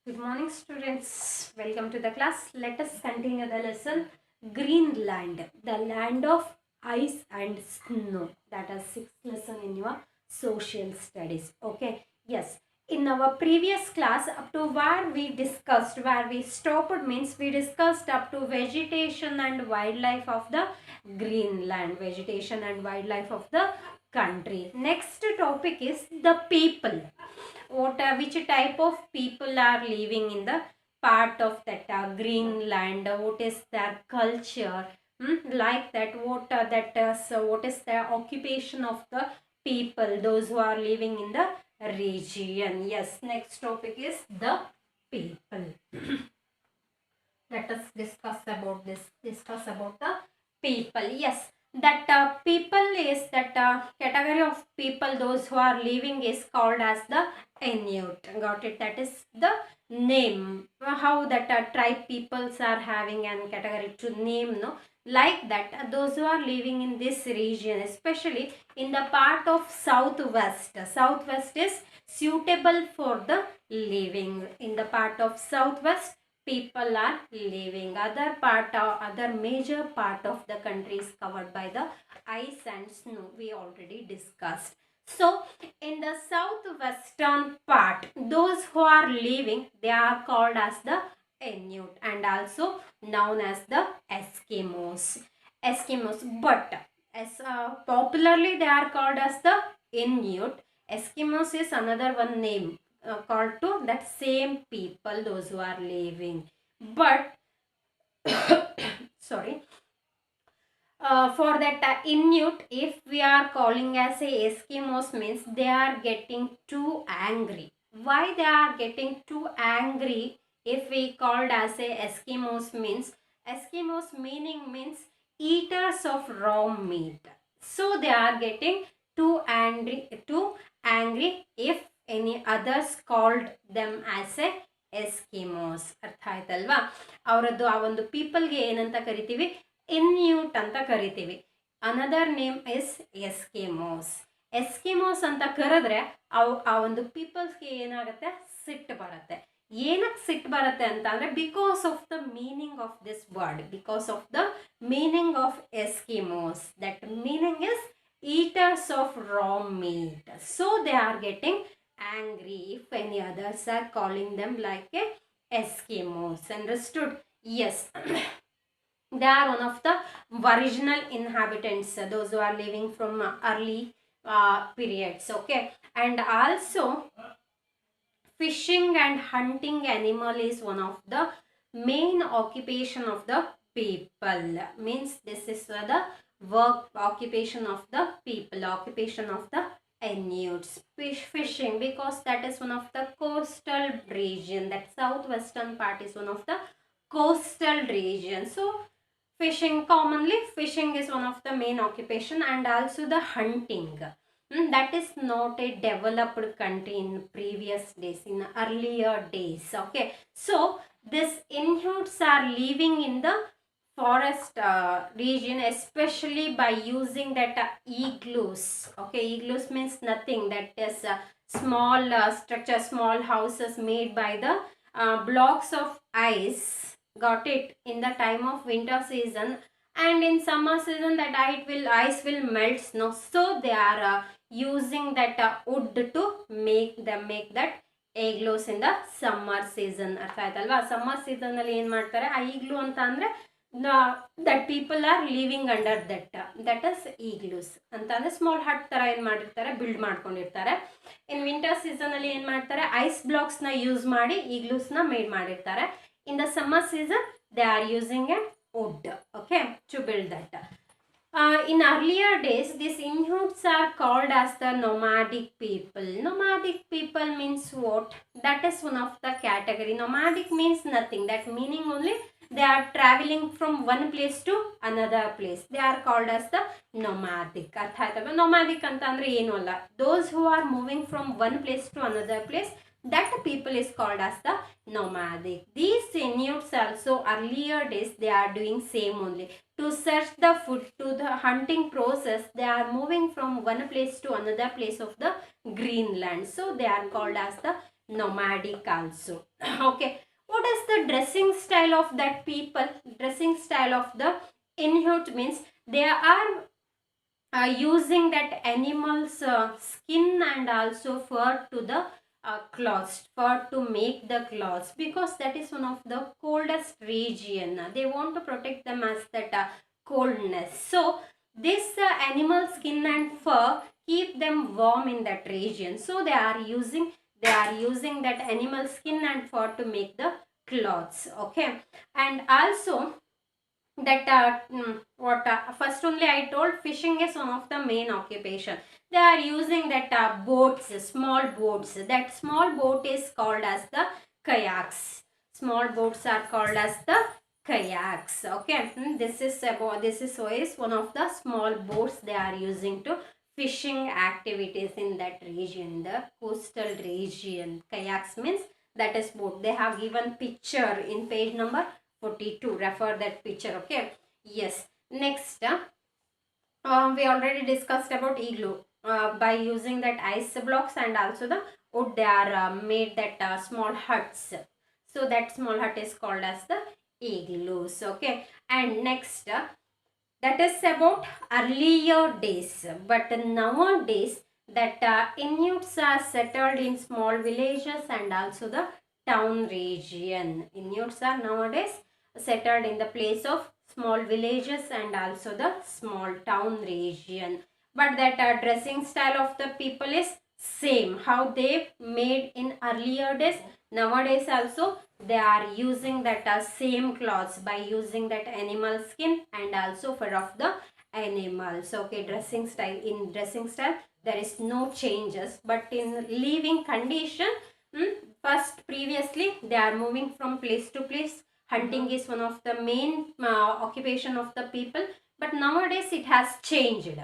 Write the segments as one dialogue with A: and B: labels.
A: Good morning, students. Welcome to the class. Let us continue the lesson. Greenland, the land of ice and snow. That is sixth lesson in your social studies. Okay. Yes. In our previous class, up to where we stopped means we discussed up to vegetation and wildlife of the Greenland, vegetation and wildlife of the country. Next topic is the people. Which type of people are living in the part of that Greenland? What is their culture? Like that, what is the occupation of the people? Those who are living in the region. Yes. Next topic is the people. Let us discuss about this. Discuss about the people. Yes, that people is that category of people. Those who are living is called as the Inuit. Got it? That is the name. How that tribe peoples are having an category to name. No, like that. Those who are living in this region, especially in the part of southwest. Southwest is suitable for the living. In the part of southwest, people are living. Other major part of the country is covered by the ice and snow. We already discussed. So in the southwestern part, those who are living, they are called as the Inuit and also known as the Eskimos. But as popularly they are called as the Inuit. Eskimos is another one name called to that same people, those who are living. But sorry, for that Inuit, if we are calling as a Eskimos, means they are getting too angry. Why they are getting too angry? If we called as a Eskimos, means Eskimos meaning means eaters of raw meat. So they are getting too angry if any others called them as a Eskimos. ಅರ್ಥ ಆಯ್ತಲ್ವಾ? ಅವರದ್ದು ಆ ಒಂದು ಪೀಪಲ್ಗೆ ಏನಂತ ಕರಿತೀವಿ? ಇನ್ಯೂಟ್ ಅಂತ ಕರಿತೀವಿ. Another name is Eskimos. Eskimos ಅಂತ ಕರೆದ್ರೆ ಆ ಒಂದು ಪೀಪಲ್ಸ್ಗೆ ಏನಾಗುತ್ತೆ? ಸಿಟ್ಟು ಬರುತ್ತೆ. ಏನಕ್ಕೆ ಸಿಟ್ಟು ಬರುತ್ತೆ ಅಂತ ಅಂದ್ರೆ because of the meaning of this word. Because of the meaning of Eskimos. That meaning is eaters of raw meat. So they are getting angry if any others are calling them like a Eskimos. Understood? Yes. They are one of the original inhabitants, those who are living from early periods. Okay. And also fishing and hunting animal is one of the main occupation of the people. Means this is the work occupation of the people, occupation of the Inuits. Fishing, because that is one of the coastal region. That southwestern part is one of the coastal region. So commonly fishing is one of the main occupation, and also the hunting. That is not a developed country in previous days, in earlier days. Okay, so this Inuits are living in the forest region, especially by using that igloos. Okay, igloos means nothing, that is small structure, small houses made by the blocks of ice. Got it? In the time of winter season, and in summer season that ice will melt snow. So they are using that wood to make that igloos in the summer season. ಅರ್ಥ ಆಯ್ತಲ್ವಾ? Summer season ಅಲ್ಲಿ ಏನ್ ಮಾಡ್ತಾರೆ, ಆ ಇಗ್ಲೂ ಅಂತ ಅಂದ್ರೆ that people are living under that is igloos ಅಂತ ಅಂದ್ರೆ ಸ್ಮಾಲ್ ಹಟ್ ತರ ಏನ್ ಮಾಡಿರ್ತಾರೆ, ಬಿಲ್ಡ್ ಮಾಡ್ಕೊಂಡಿರ್ತಾರೆ. ಇನ್ ವಿಂಟರ್ ಸೀಸನ್ ಅಲ್ಲಿ ಏನ್ ಮಾಡ್ತಾರೆ, ಐಸ್ ಬ್ಲಾಕ್ಸ್ ನ ಯೂಸ್ ಮಾಡಿ ಇಗ್ಲೂಸ್ ನ ಮೇಡ್ ಮಾಡಿರ್ತಾರೆ. In the summer season they are using A wood, okay, to build that. In earlier days, these Inuits are called as the nomadic people. Nomadic people means what? That is one of the category. Nomadic means nothing. That meaning only they are traveling from one place to another place. They are called as the nomadic. ಅರ್ಥ ಆಯ್ತಲ್ವ? nomadic ಅಂತ ಅಂದ್ರೆ ಏನು ಅಲ್ಲ, those who are moving from one place to another place, that people is called as the nomadic. These Inuits also earlier days they are doing same only. To search the food, to the hunting process, they are moving from one place to another place of the Greenland. So they are called as the nomadic also. Okay, what is the dressing style of that people? Dressing style of the Inuit means they are using that animal's skin and also fur to the cloths, fur to make the cloths, because that is one of the coldest region. They want to protect them as that coldness. So this animal skin and fur keep them warm in that region. So they are using that animal skin and fur to make the cloths. Okay, and also that what first only I told, fishing is one of the main occupation. They are using that boats, small boats. That small boat is called as the kayaks. Small boats are called as the kayaks. Okay, this is one of the small boats they are using to fishing activities in that region, the coastal region. Kayaks means that is boat. They have given picture in page number 42. Refer that picture. Okay, yes. Next, we already discussed about igloo. By using that ice blocks and also the wood, they are made that small huts. So that small hut is called as the igloos. Okay, and next, that is about earlier days, but nowadays that Inuits are settled in small villages and also the town region. Inuits are nowadays settled in the place of small villages and also the small town region, but that dressing style of the people is same how they made in earlier days. Nowadays also they are using that same clothes by using that animal skin and also fur of the animals. Okay, dressing style there is no changes, but in living condition, first previously they are moving from place to place. Hunting is one of the main occupation of the people, but nowadays it has changed.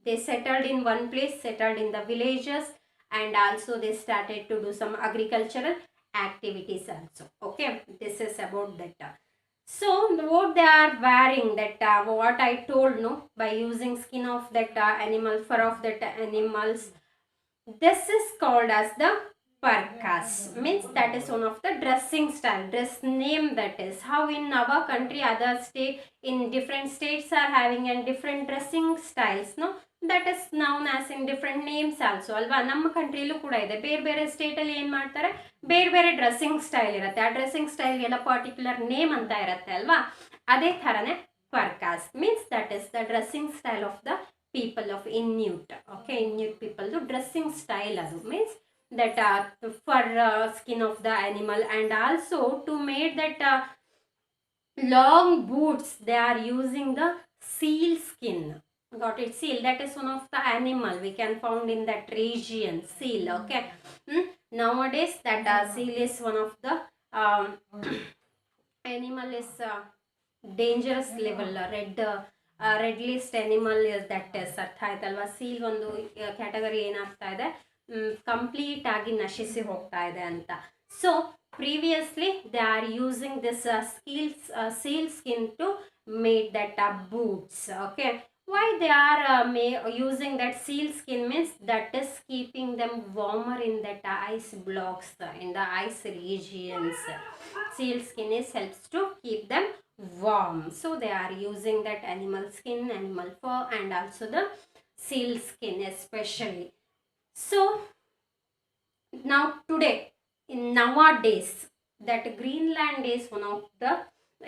A: They settled in one place, settled in the villages, and also they started to do some agricultural activities also. Okay, this is about that. So what they are wearing, that what I told, no, by using skin of that animal, fur of that animals, this is called as the parkas. Means that is one of the dressing style, dress name. That is how in our country, other state, in different states are having and different dressing styles, no, that is known as in different names also ಅಲ್ವಾ. ನಮ್ಮ ಕಂಟ್ರಿಲೂ ಕೂಡ ಇದೆ, ಬೇರೆ ಬೇರೆ ಸ್ಟೇಟಲ್ಲಿ ಏನು ಮಾಡ್ತಾರೆ, ಬೇರೆ ಬೇರೆ ಡ್ರೆಸ್ಸಿಂಗ್ ಸ್ಟೈಲ್ ಇರುತ್ತೆ. ಆ ಡ್ರೆಸ್ಸಿಂಗ್ ಸ್ಟೈಲ್ಗೆಲ್ಲ ಪರ್ಟಿಕ್ಯುಲರ್ ನೇಮ್ ಅಂತ ಇರುತ್ತೆ ಅಲ್ವಾ. ಅದೇ ಥರನೇ parkas means that is the dressing style of the people of Inuit. Okay, Inuit people, the dressing style adu means that for skin of the animal, and also to make that long boots they are using the seal skin. Got it? Seal, that is one of the animal we can found in that region, seal. Okay, nowadays that seal is one of the animal is dangerous level, red list animal that is. ಅರ್ಥ ಆಯ್ತಲ್ವಾ. Seal ಒಂದು category ಏನಾಗ್ತಾ ಇದೆ, complete ಆಗಿ ನಶಿಸಿ ಹೋಗ್ತಾ ಇದೆ ಅಂತ. So previously they are using this seal skin to made that boots. Okay, why they are using that seal skin means that is keeping them warmer in that ice blocks, in the ice regions. Seal skin is helps to keep them warm, so they are using that animal skin, animal fur, and also the seal skin especially. So now today, in nowadays, that Greenland is one of the,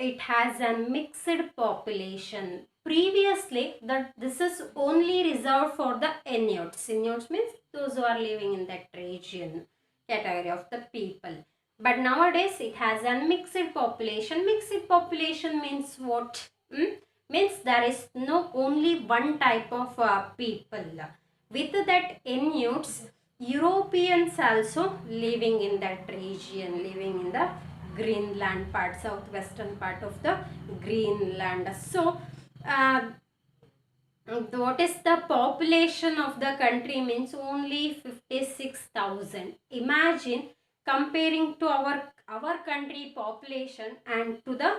A: it has a mixed population. Previously that this is only reserved for the Inuits. Inuits means those who are living in that region category of the people, but nowadays it has a mixed population. Mixed population means what? Means there is no only one type of people. With that Inuits, Europeans also living in that region, living in the Greenland part, southwestern part of the Greenland. So what is the population of the country means only 56,000. Imagine comparing to our country population and to the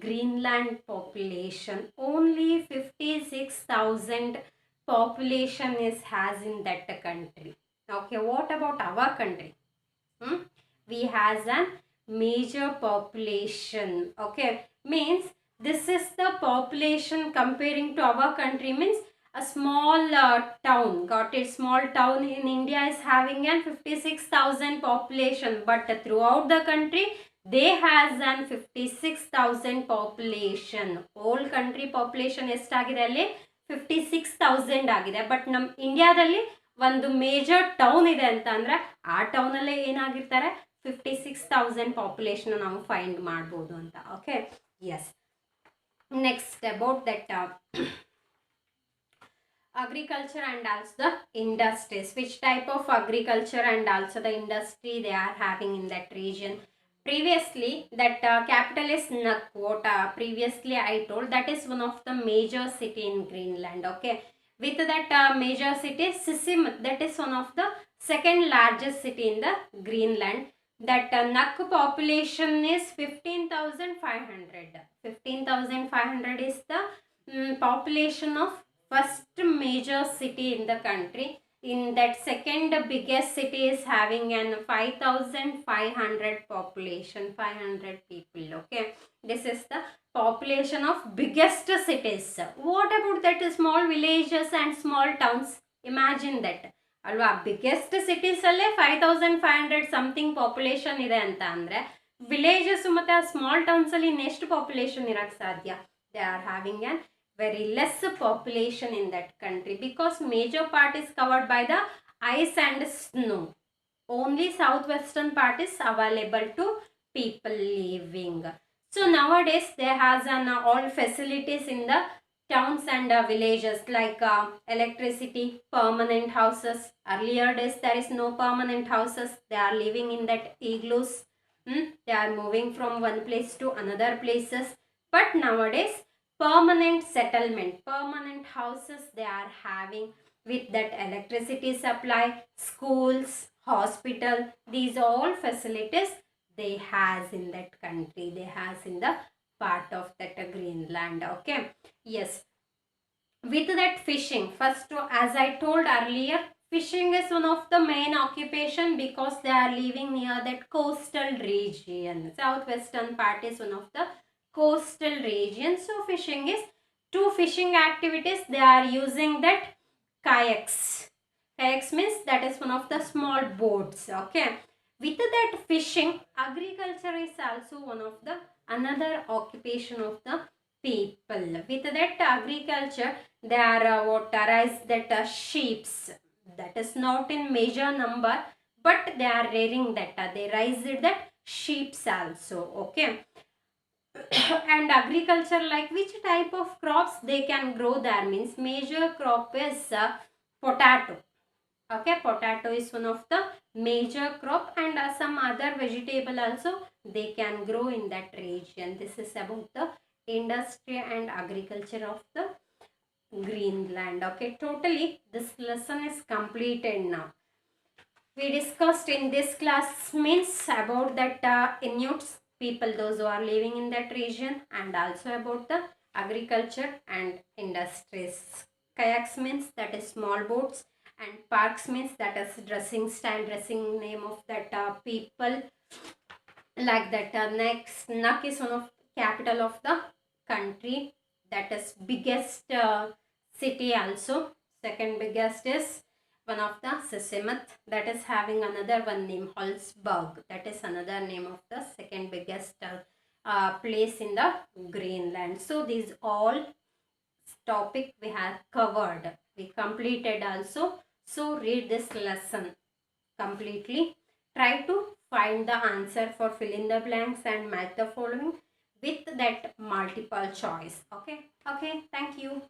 A: Greenland population, only 56,000 population is has in that country. Okay, what about our country? we has a major population. Okay, means this is the population comparing to our country, means a small town, got it, small town in India is having an 56,000 population, but throughout the country they has an 56,000 population. whole country population ಎಷ್ಟಾಗಿದೆ ಅಲ್ಲಿ 56,000 ಆಗಿದೆ. But ನಮ್ಮ ಇಂಡಿಯಾದಲ್ಲಿ ಒಂದು major town ಇದೆ ಅಂತ ಅಂದ್ರೆ ಆ ಟೌನಲ್ಲೇ ಏನಾಗಿರ್ತಾರೆ 56,000 ಪಾಪ್ಯುಲೇಷನ್ ನಾವು ಫೈಂಡ್ ಮಾಡ್ಬೋದು ಅಂತ. Okay, yes. Next about that agriculture and also the industries, which type of agriculture and also the industry they are having in that region. Previously that capital is Nuuk. What previously I told, that is one of the major city in Greenland. Okay, with that major city Sisimiut, that is one of the second largest city in the Greenland. That Nuuk population is 15,500. 15,500 is the population of first major city in the country. In that second biggest city is having an 5,500 population, 500 people. Okay, this is the population of biggest cities. What about that small villages and small towns? Imagine that ಅಲ್ವಾ, biggest cities ಅಲ್ಲೇ 5,500 something population ಇದೆ ಅಂತ ಅಂದ್ರೆ villages ಮತ್ತೆ ಆ small towns ಅಲ್ಲಿ ಇನ್ನೆಷ್ಟು population ಇರಕ್ಕೆ ಸಾಧ್ಯ? They are having on very less population in that country because major part is covered by the ice and snow. Only southwestern part is available to people living. So nowadays there has an all facilities in the towns and villages like electricity, permanent houses. Earlier days there is no permanent houses. They are living in that igloos. They are moving from one place to another places. But nowadays permanent settlement, permanent houses they are having with that electricity supply, schools, hospital, these all facilities they has in that country, they has in the part of that Greenland. Okay, yes. With that fishing, first as I told earlier, fishing is one of the main occupation because they are living near that coastal region. Southwestern part is one of the coastal region. So fishing is two fishing activities. They are using that kayaks. Kayaks means that is one of the small boats. Okay, with that fishing, agriculture is also one of the another occupation of the people. With that agriculture they are what arise that sheeps, that is not in major number but they are rearing that they raise that sheeps also. Okay, and agriculture, like which type of crops they can grow there, means major crop is potato. Okay, potato is one of the major crop and some other vegetable also they can grow in that region. This is about the industry and agriculture of the Greenland. Okay, totally this lesson is completed now. We discussed in this class means about that Inuits people, those who are living in that region, and also about the agriculture and industries. Kayaks means that is small boats, and parks means that is dressing style, dressing name of that people like that. Next, Nuuk is one of capital of the country, that is biggest city also. Second biggest is one of the Sisimiut, that is having another one name, Holsberg, that is another name of the second biggest place in the Greenland. So these all topic we have covered, we completed also. So read this lesson completely, try to find the answer for fill in the blanks and match the following with that multiple choice. Okay, thank you.